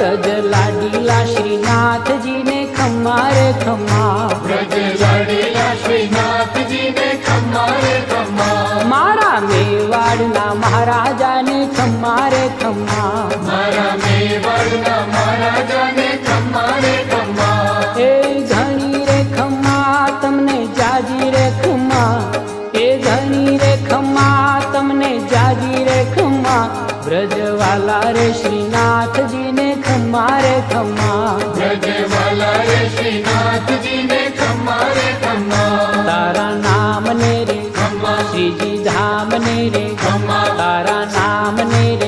વ્રજ લાડીલા શ્રીનાથજીને ખમ્મા રે ખમ્મા, વ્રજ લાડીલા શ્રીનાથજીને ખમ્મા રે ખમ્મા, મારા મેવાડના મહારાજાને ખમ્મા રે ખમ્મા, મારા મેવાડના મહારાજાને ખમ્મા રે ખમ્મા, એ ઘણી રે ખમ્મા તમને જાજી રે ખમ્મા, એ ઘણી રે ખમ્મા તમને જાજી રે ખમ્મા, વ્રજવાલા રે શ્રીનાથજીને ખમ્મા રે ખમ્મા, વ્રજવાલા રે શ્રીનાથજીને ખમ્મા રે ખમ્મા, તારા નામને રે ખમ્મા, શ્રીજી ધામને રે ખમ્મા, તારા નામ